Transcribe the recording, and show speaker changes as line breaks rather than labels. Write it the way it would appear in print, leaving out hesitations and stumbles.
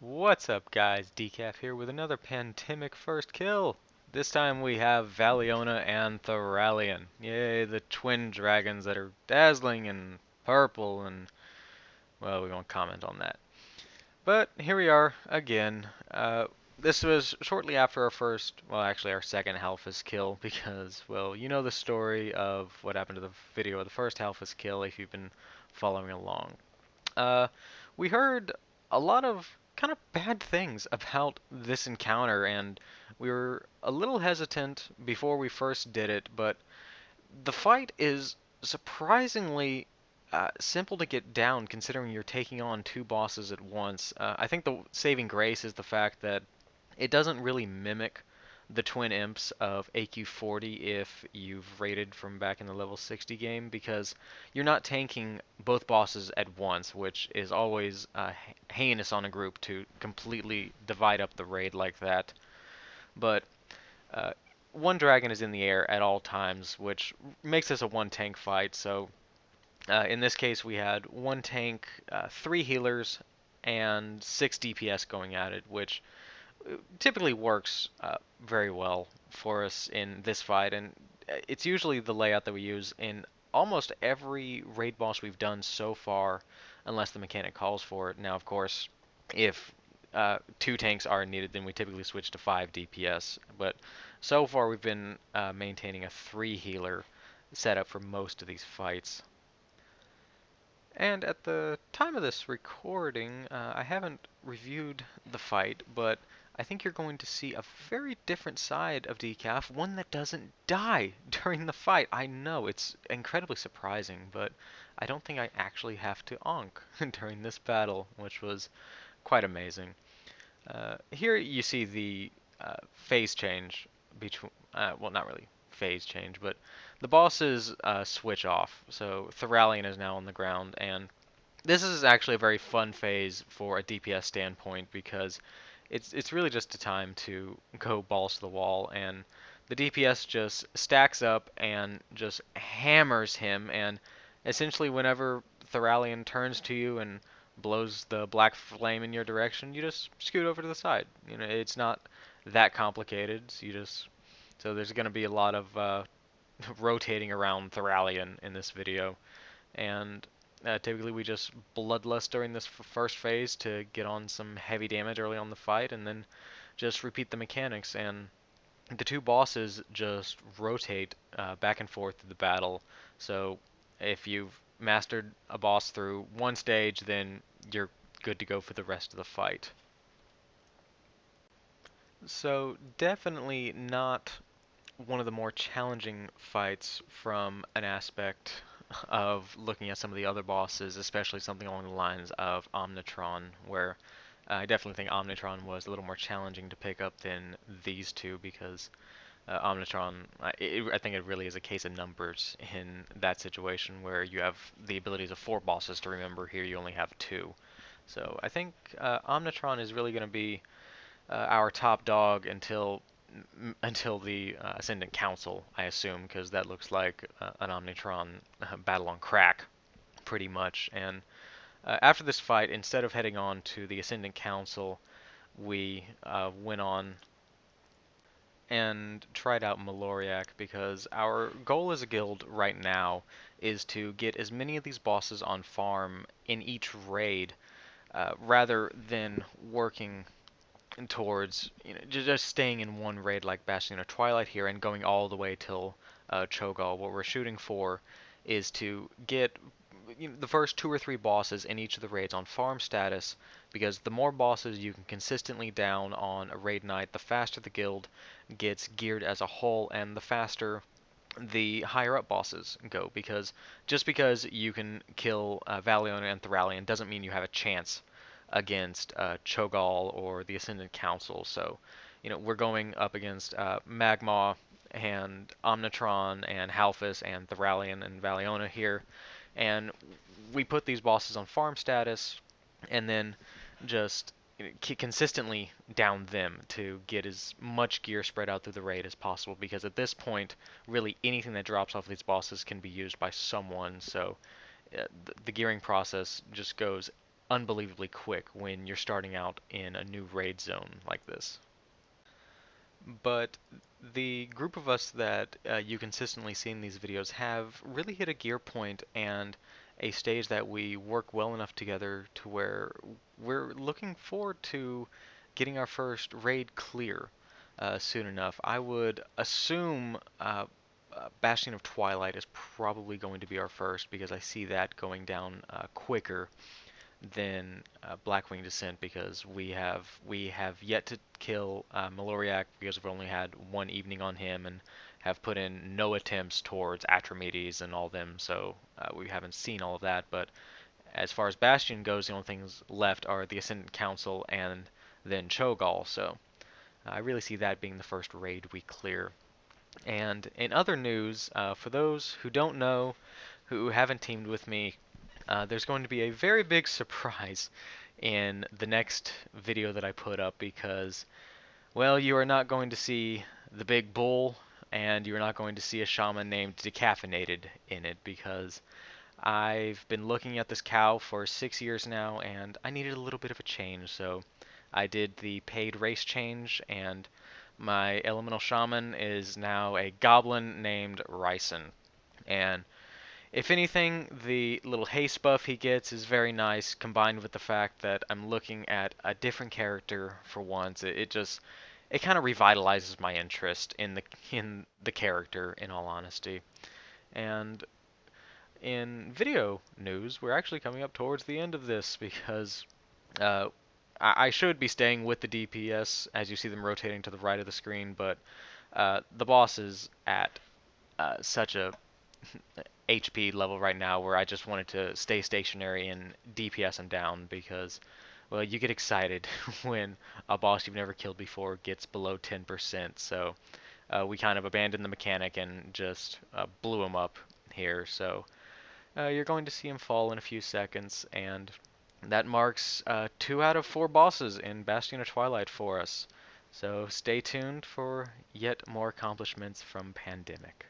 What's up, guys? Decaf here with another pandemic first kill. This time we have Valiona and Theralion. Yay, the twin dragons that are dazzling and purple and, well, we won't comment on that. But here we are again. This was shortly after our first, well, actually our second Halphus kill because, well, you know the story of what happened to the video of the first Halphus kill if you've been following along. Uh, we heard a lot of kind of bad things about this encounter, and we were a little hesitant before we first did it, but the fight is surprisingly simple to get down considering you're taking on two bosses at once. I think the saving grace is the fact that it doesn't really mimic the twin imps of AQ40 if you've rated from back in the level 60 game because you're not tanking both bosses at once, which is always heinous on a group to completely divide up the raid like that. But uh, one dragon is in the air at all times, which makes this a one tank fight. So in this case, we had one tank, three healers, and six DPS going at it, which typically works very well for us in this fight, and it's usually the layout that we use in almost every raid boss we've done so far, unless the mechanic calls for it. Now, of course, if two tanks are needed, then we typically switch to 5 DPS, but so far we've been maintaining a 3 healer setup for most of these fights. And at the time of this recording, I haven't reviewed the fight, but I think you're going to see a very different side of Decaf, one that doesn't die during the fight. I know, it's incredibly surprising, but I don't think I actually have to onk during this battle, which was quite amazing. Here you see the phase change between, well, not really phase change, but the bosses switch off. So Theralion is now on the ground, and this is actually a very fun phase for a DPS standpoint because it's really just a time to go balls to the wall, and the DPS just stacks up and just hammers him, and essentially whenever Theralion turns to you and blows the black flame in your direction, you just scoot over to the side. You know, it's not that complicated. So there's going to be a lot of rotating around Theralion in this video, and typically we just bloodlust during this first phase to get on some heavy damage early on the fight, and then just repeat the mechanics. And the two bosses just rotate back and forth through the battle. So if you've mastered a boss through one stage, then you're good to go for the rest of the fight. So definitely not one of the more challenging fights from an aspect of looking at some of the other bosses, especially something along the lines of Omnitron, where I definitely think Omnitron was a little more challenging to pick up than these two because Omnitron, I think it really is a case of numbers in that situation where you have the abilities of four bosses to remember. Here you only have two. So I think Omnitron is really going to be our top dog until the Ascendant Council, I assume, because that looks like an Omnitron battle on crack, pretty much. And after this fight, instead of heading on to the Ascendant Council, we went on and tried out Maloriak because our goal as a guild right now is to get as many of these bosses on farm in each raid rather than working towards just staying in one raid like Bastion of Twilight here and going all the way till Cho'Gall. What we're shooting for is to get the first two or three bosses in each of the raids on farm status, because the more bosses you can consistently down on a raid night, the faster the guild gets geared as a whole, and the faster the higher up bosses go, because just because you can kill Valiona and Theralion doesn't mean you have a chance against Cho'Gall or the Ascendant Council. So, we're going up against Magma and Omnitron and Halphus and Theralion and Valiona here, and we put these bosses on farm status, and then just consistently down them to get as much gear spread out through the raid as possible, because at this point really anything that drops off these bosses can be used by someone. So the gearing process just goes unbelievably quick when you're starting out in a new raid zone like this. But the group of us that you consistently see in these videos have really hit a gear point and a stage that we work well enough together to where we're looking forward to getting our first raid clear soon enough. I would assume Bastion of Twilight is probably going to be our first because I see that going down quicker than Blackwing Descent because we have yet to kill Maloriak because we've only had one evening on him and have put in no attempts towards Atramedes and all them, so we haven't seen all of that. But as far as Bastion goes, the only things left are the Ascendant Council and then Cho'Gall. So I really see that being the first raid we clear. And in other news, for those who don't know, who haven't teamed with me, there's going to be a very big surprise in the next video that I put up because, well, you are not going to see the big bull and you're not going to see a shaman named Decaffeinated in it because I've been looking at this cow for 6 years now and I needed a little bit of a change, so I did the paid race change and my elemental shaman is now a goblin named Ryson. And if anything, the little haste buff he gets is very nice, combined with the fact that I'm looking at a different character for once. It kind of revitalizes my interest in the character, in all honesty. And in video news, we're actually coming up towards the end of this because uh, I should be staying with the DPS as you see them rotating to the right of the screen, but the boss is at such a HP level right now where I just wanted to stay stationary and DPS him down because, well, you get excited when a boss you've never killed before gets below 10%. So we kind of abandoned the mechanic and just blew him up here. So you're going to see him fall in a few seconds, and that marks 2 out of 4 bosses in Bastion of Twilight for us. So stay tuned for yet more accomplishments from Pandemic.